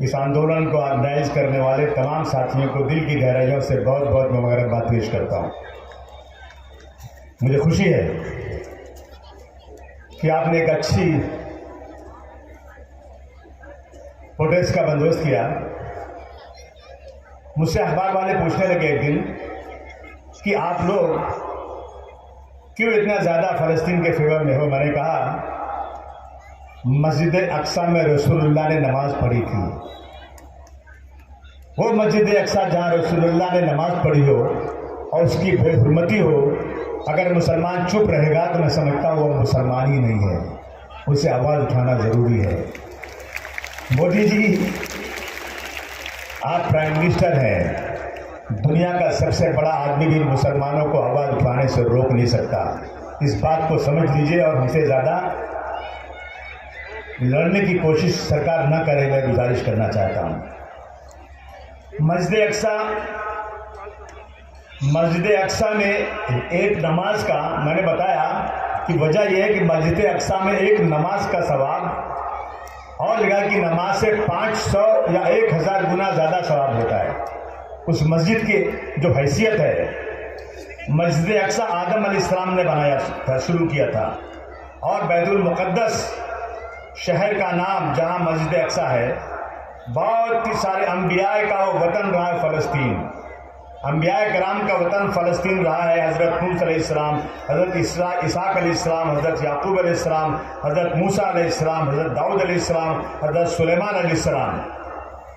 इस आंदोलन को ऑर्गेनाइज करने वाले तमाम साथियों को दिल की गहराइयों से बहुत बहुत मुबारकबाद पेश करता हूँ। मुझे खुशी है कि आपने एक अच्छी प्रोटेस्ट का बंदोबस्त किया। मुझसे अखबार वाले पूछने लगे एक दिन कि आप लोग क्यों इतना ज़्यादा फ़लस्तीन के फेवर में हो। मैंने कहा मस्जिद अक्सा में रसूलुल्लाह ने नमाज पढ़ी थी। वो मस्जिद अक्सा जहाँ रसूलुल्लाह ने नमाज पढ़ी हो और उसकी बेहुरमती हो, अगर मुसलमान चुप रहेगा तो मैं समझता हूँ वो मुसलमान ही नहीं है, उसे आवाज़ उठाना ज़रूरी है। मोदी जी, आप प्राइम मिनिस्टर हैं, दुनिया का सबसे बड़ा आदमी भी मुसलमानों को आवाज़ उठाने से रोक नहीं सकता। इस बात को समझ लीजिए और हमसे ज़्यादा लड़ने की कोशिश सरकार न करे, मैं गुजारिश करना चाहता हूँ। मस्जिद अक्सा में एक नमाज का मैंने बताया कि वजह यह है कि मस्जिद अक्सा में एक नमाज का सवाब और जगह की नमाज से 500 या 1000 गुना ज़्यादा सवाब होता है। उस मस्जिद की जो हैसियत है, मस्जिद अक्सा आदम अलैहिस्सलाम ने बनाया था, शुरू किया था, और बैतुल मुक़द्दस शहर का नाम जहाँ मस्जिद अक्सा है, बहुत ही सारे अम्बिया का वो वतन रहा है फ़लस्तीन। अम्बिया कराम का वतन फ़लस्तीन रहा है। हज़रत नूह अलैहिस्सलाम, हज़रत इसहाक़ अलैहिस्सलाम, हज़रत याकूब अलैहिस्सलाम, हज़रत मूसा अलैहिस्सलाम, हज़रत दाऊद अलैहिस्सलाम, हज़रत सुलेमान अलैहिस्सलाम।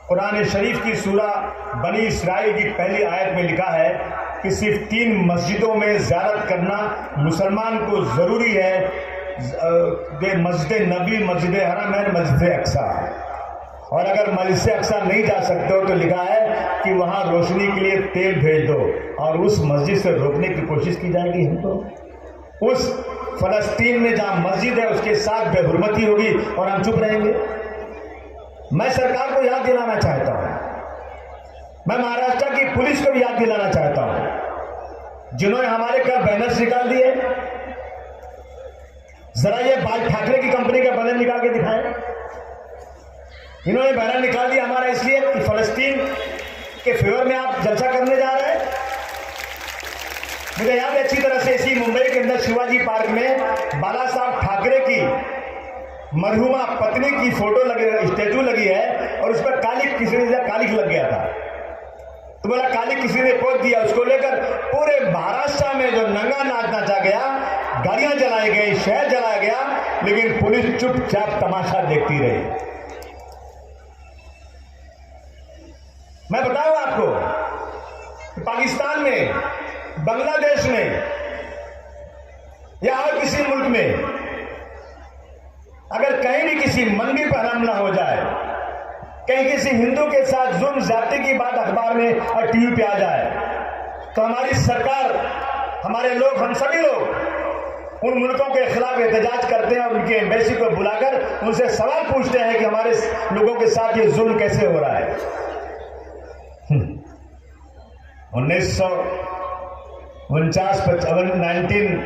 कुरान शरीफ की सूरा बनी इसराइल की पहली आयत में लिखा है कि सिर्फ 3 मस्जिदों में ज़ियारत करना मुसलमान को ज़रूरी है। मस्जिद नबी, मस्जिद हरम है, मस्जिद अक्सा। और अगर मस्जिद अक्सा नहीं जा सकते हो तो लिखा है कि वहाँ रोशनी के लिए तेल भेज दो, और उस मस्जिद से रोकने की कोशिश की जाएगी। हमको उस फ़लस्तीन में जहाँ मस्जिद है उसके साथ बेहुरमती होगी और हम चुप रहेंगे। मैं सरकार को याद दिलाना चाहता हूँ, मैं महाराष्ट्र की पुलिस को भी याद दिलाना चाहता हूँ, जिन्होंने हमारे घर बैनर्स निकाल दिए। जरा ये बाल ठाकरे की कंपनी का बैनर निकाल के दिखाएं। इन्होंने बैनर निकाल दिया हमारा इसलिए कि फ़लस्तीन के फेवर में आप जलसा करने जा रहे हैं। मुझे याद है अच्छी तरह से, इसी मुंबई के अंदर शिवाजी पार्क में बाला साहब ठाकरे की मरहुमा पत्नी की फोटो लगी, स्टेचू लगी है, और उस पर किसी ने कालिक लग गया था। तो बोला कालिक किसी ने पोत दिया। उसको लेकर पूरे महाराष्ट्र में जो नंगा नाच नाचा गया, गाड़ियां जलाई गई, शहर जलाया गया, लेकिन पुलिस चुपचाप तमाशा देखती रही। मैं बताऊं आपको, पाकिस्तान में, बांग्लादेश में या और किसी मुल्क में अगर कहीं भी किसी मंदिर पर हमला हो जाए, कहीं किसी हिंदू के साथ जुल्म ज्यादती की बात अखबार में और टीवी पे आ जाए, तो हमारी सरकार, हमारे लोग, हम सभी लोग उन मुल्कों के खिलाफ एहतजाज करते हैं और उनके एम्बेसी को बुलाकर उनसे सवाल पूछते हैं कि हमारे लोगों के साथ ये जुल्म कैसे हो रहा है। 1949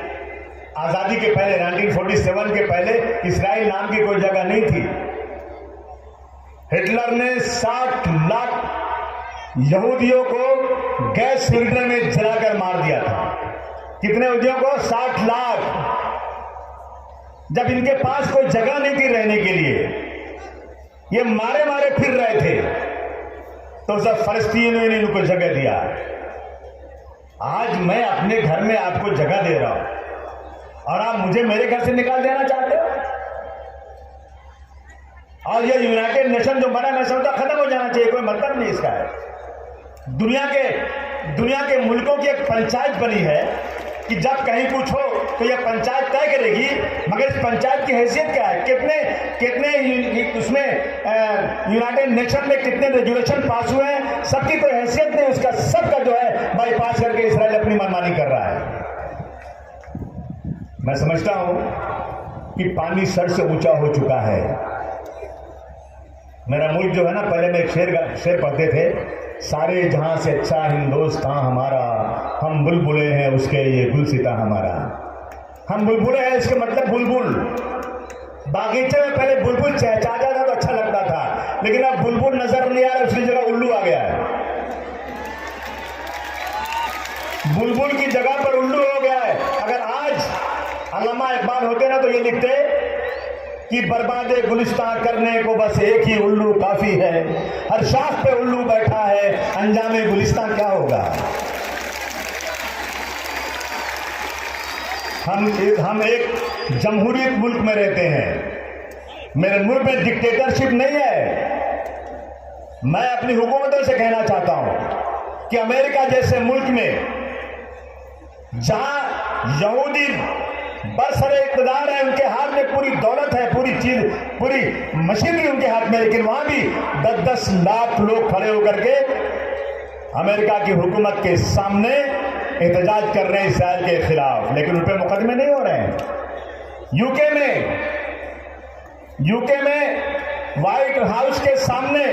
आज़ादी के पहले, 1947 के पहले इसराइल नाम की कोई जगह नहीं थी। हिटलर ने 60 लाख यहूदियों को गैस सिलेंडर में जलाकर मार दिया था। कितने यहूदियों को? 60 लाख। जब इनके पास कोई जगह नहीं थी रहने के लिए, ये मारे मारे फिर रहे थे, तो सब फ़लस्तीनियों ने इनको जगह दिया। आज मैं अपने घर में आपको जगह दे रहा हूं और आप मुझे मेरे घर से निकाल देना चाहते हो। और ये यूनाइटेड नेशन जो बना, मैं समझता खत्म हो जाना चाहिए, कोई मतलब नहीं इसका है। दुनिया के मुल्कों की एक पंचायत बनी है कि जब कहीं कुछ हो तो यह पंचायत तय करेगी, मगर इस पंचायत की हैसियत क्या है? कितने उसमें यूनाइटेड नेशन में कितने रेजुलेशन पास हुए हैं, सबकी कोई हैसियत नहीं। उसका सबका जो है बाईपास करके इसराइल अपनी मनमानी कर रहा है। मैं समझता हूं कि पानी सर से ऊंचा हो चुका है। मेरा मुल्क जो है ना, पहले में एक शेर पढ़ते थे, सारे जहां से अच्छा हिंदुस्तान हमारा, हम बुलबुले हैं उसके ये गुलसिता हमारा। हम बुलबुले हैं, इसके मतलब बुलबुल। बागीचे में पहले बुलबुल चहचहाता था तो अच्छा लगता था, लेकिन अब बुलबुल नजर नहीं आ रहा, उसकी जगह उल्लू आ गया है। बुलबुल की जगह पर उल्लू हो गया है। अगर आज अल्लामा इकबाल होते ना तो ये लिखते कि बर्बादे गुलिस्तान करने को बस एक ही उल्लू काफी है, हर शाख पे उल्लू बैठा है, अंजामे गुलिस्तान क्या होगा। हम एक जमहूरियत मुल्क में रहते हैं, मेरे मुल्क में डिक्टेटरशिप नहीं है। मैं अपनी हुकूमतों से कहना चाहता हूं कि अमेरिका जैसे मुल्क में जहां यहूदी बरसरे इक़्तिदार है, उनके हाथ में पूरी दौलत है, पूरी चीज, पूरी मशीनरी उनके हाथ में, लेकिन वहां भी 10-10 लाख लोग खड़े होकर के अमेरिका की हुकूमत के सामने एहतजाज कर रहे हैं इसराइल के खिलाफ, लेकिन उन पर मुकदमे नहीं हो रहे हैं। यूके में व्हाइट हाउस के सामने,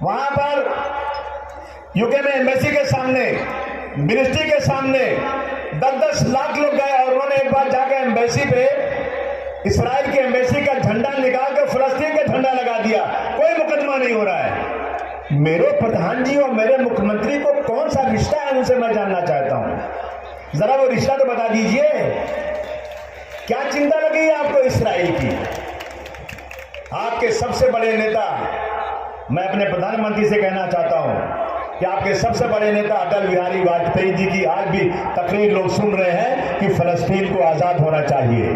वहां पर यूके में एम्बेसी के सामने, मिनिस्ट्री के सामने 10-10 लाख लोग गए और उन्होंने एक बार जाकर एम्बेसी पे इसराइल की एम्बेसी का झंडा निकाल कर फिलिस्तीन का झंडा लगा दिया। कोई मुकदमा नहीं हो रहा है। मेरे प्रधान जी और मेरे मुख्यमंत्री को कौन सा रिश्ता है, उनसे मैं जानना चाहता हूं। जरा वो रिश्ता तो बता दीजिए। क्या चिंता लगी है आपको इसराइल की? आपके सबसे बड़े नेता, मैं अपने प्रधानमंत्री से कहना चाहता हूं कि आपके सबसे बड़े नेता अटल बिहारी वाजपेयी जी की आज भी तकरीर लोग सुन रहे हैं कि फलस्तीन को आजाद होना चाहिए।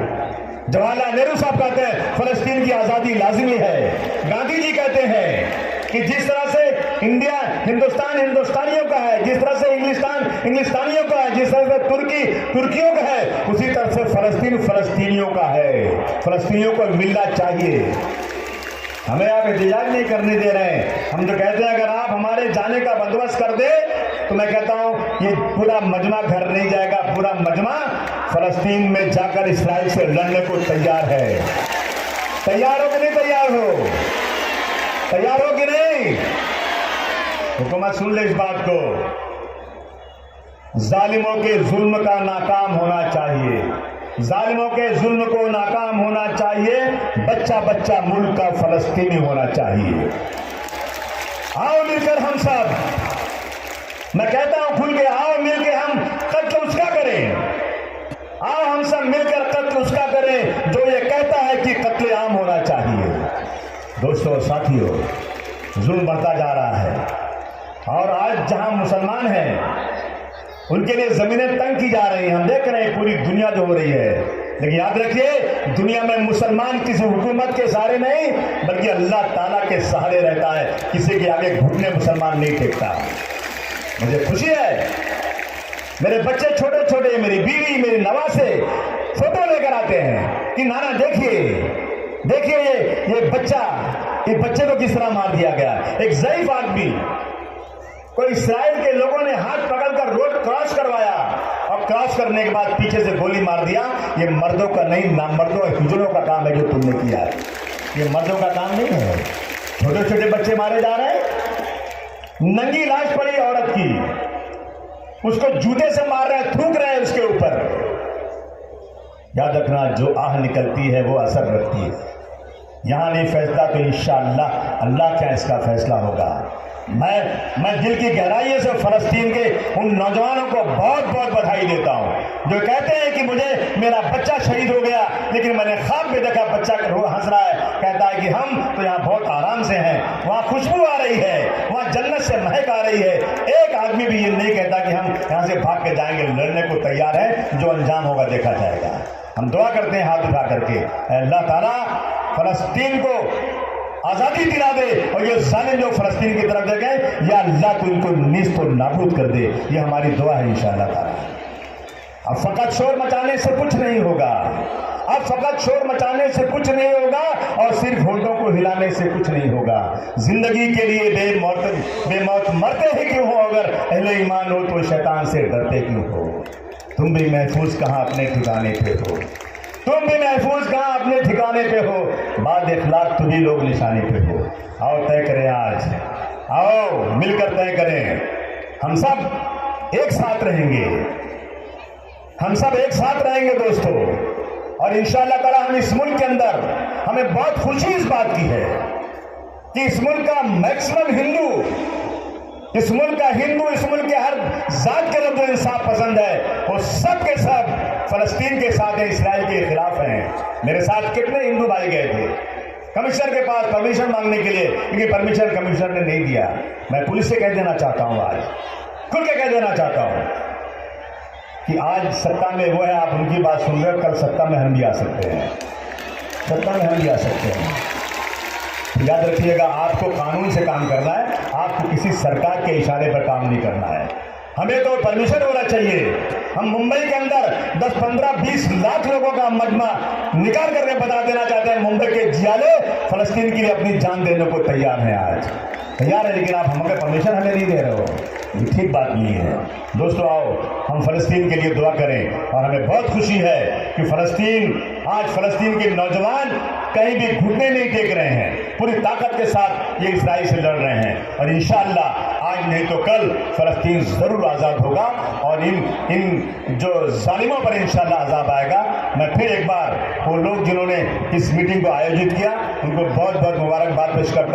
जवाहरलाल नेहरू साहब कहते हैं फलस्तीन की आजादी लाजिमी है। गांधी जी कहते हैं कि जिस तरह से इंडिया हिंदुस्तान हिंदुस्तानियों का है, जिस तरह से इंग्लिस्तान इंग्लिस्तानियों का है, जिस तरह से तुर्की तुर्कियों का है, उसी तरह से फलस्तीन फलस्तीनियों का है। फलस्तीनियों को मिलना चाहिए। हमें आप एहतजाज नहीं करने दे रहे हैं। हम तो कहते हैं अगर आप हमारे जाने का बंदोबस्त कर दे तो मैं कहता हूं ये पूरा मजमा घर नहीं जाएगा, पूरा मजमा फलस्तीन में जाकर इसराइल से लड़ने को तैयार है। तैयार हो कि नहीं तैयार हो? तैयार हो कि नहीं? हुकूमत सुन ले इस बात को। जालिमों के जुल्म का नाकाम होना चाहिए, जालिमों के जुल्म को नाकाम होना चाहिए। बच्चा बच्चा मुल्क का फलस्तीनी होना चाहिए। आओ मिलकर हम सब, मैं कहता हूं खुल के, आओ मिलकर हम कत्ल उसका करें। आओ हम सब मिलकर कत्ल उसका करें जो ये कहता है कि कत्ले आम होना चाहिए। दोस्तों और साथियों, जुल्म बढ़ता जा रहा है और आज जहां मुसलमान हैं उनके लिए जमीनें तंग की जा रही हैं। हम देख रहे हैं पूरी दुनिया जो हो रही है, लेकिन याद रखिए दुनिया में मुसलमान किसी हुकूमत के सहारे नहीं बल्कि अल्लाह ताला के सहारे रहता है। किसी के आगे घुटने मुसलमान नहीं टेकता। मुझे खुशी है मेरे बच्चे छोटे छोटे, मेरी बीवी, मेरी नवासे फोटो लेकर आते हैं कि नाना देखिए ये बच्चे को किस तरह मार दिया गया। एक ज़ईफ आदमी को इस्राएल के लोगों ने हाथ पकड़कर रोड क्रॉस करवाया और क्रॉस करने के बाद पीछे से गोली मार दिया। ये मर्दों का नहीं, नामर्दों और हिजड़ों का काम है जो तुमने किया है। ये मर्दों का काम नहीं है। छोटे छोटे बच्चे मारे जा रहे हैं। नंगी लाश पड़ी औरत की, उसको जूते से मार रहे हैं, थूक रहे हैं उसके ऊपर। याद रखना जो आह निकलती है वो असर रखती है। यहां नहीं फैसला तो इंशाअल्लाह अल्लाह क्या इसका फैसला होगा। मैं दिल की गहराइयों से फलस्तीन के उन नौजवानों को बहुत बहुत बधाई देता हूं जो कहते हैं कि मुझे मेरा बच्चा शहीद हो गया लेकिन मैंने ख्वाब में देखा बच्चा हंस रहा है। कहता है कि हम तो यहाँ बहुत आराम से हैं, वहाँ खुशबू आ रही है, वहाँ जन्नत से महक आ रही है। एक आदमी भी ये नहीं कहता कि हम यहाँ से भाग के जाएंगे, लड़ने को तैयार है। जो अंजाम होगा देखा जाएगा। हम दुआ करते हैं हाथ उठा करके, अल्लाह ताला फलस्तीन को आजादी दिला दे और ये जालिम जो फलस्तीन की तरफ देखे या अल्लाह तो इनको नीस्त और नाबूद कर दे। ये हमारी दुआ है इंशाअल्लाह ताला। अब फकत शोर मचाने से कुछ नहीं होगा, अब फकत शोर मचाने से कुछ नहीं होगा और सिर्फ होठों को हिलाने से कुछ नहीं होगा। जिंदगी के लिए बेमौत मरते ही क्यों हो, अगर अहले ईमान हो तो शैतान से डरते क्यों हो। तुम भी महफूज कहाँ अपने ठिकाने पे हो, तुम भी महफूज कहाँ अपने ठिकाने पे हो। बाद इखलाक तुम्ही लोग निशाने पे हो। आओ तय करें आज, आओ मिलकर तय करें। हम सब एक साथ रहेंगे, हम सब एक साथ रहेंगे दोस्तों। और इंशाअल्लाह ताला हम इस मुल्क के अंदर हमें बहुत खुशी इस बात की है कि इस मुल्क का मैक्सिमम हिंदू, इस मुल्क का हिंदू, इस मुल्क के हर जात के लोग जो इंसाफ पसंद है वो सब के सब फलस्तीन के साथ है, इसराइल के खिलाफ हैं। मेरे साथ कितने हिंदू भाई गए थे कमिश्नर के पास परमिशन मांगने के लिए, क्योंकि परमिशन कमिश्नर ने नहीं दिया। मैं पुलिस से कह देना चाहता हूं, आज खुल के कह देना चाहता हूं कि आज सत्ता में वो है, आप उनकी बात सुन रहे हो, कल सत्ता में हम भी आ सकते हैं, सत्ता में हम भी आ सकते हैं। याद रखिएगा, आपको कानून से काम करना है, आपको किसी सरकार के इशारे पर काम नहीं करना है। हमें तो परमिशन होना चाहिए। हम मुंबई के अंदर 10, 15, 20 लाख लोगों का मजमा निकाल करके बता देना चाहते हैं, मुंबई के जियाले फलस्तीन के लिए अपनी जान देने को तैयार हैं, आज तैयार है, लेकिन आप हमें परमिशन हमें नहीं दे रहे हो। ये ठीक बात नहीं है। दोस्तों आओ हम फलस्तीन के लिए दुआ करें, और हमें बहुत खुशी है कि आज फलस्तीन के नौजवान कहीं भी घुटने नहीं टेक रहे हैं, पूरी ताकत के साथ ये इसराइल से लड़ रहे हैं, और इंशाअल्लाह आज नहीं तो कल फलस्तीन जरूर आज़ाद होगा, और इन जो जालिमों पर इंशाअल्लाह अज़ाब आएगा। मैं फिर एक बार वो लोग जिन्होंने इस मीटिंग को आयोजित किया उनको बहुत बहुत मुबारकबाद पेश करता हूं।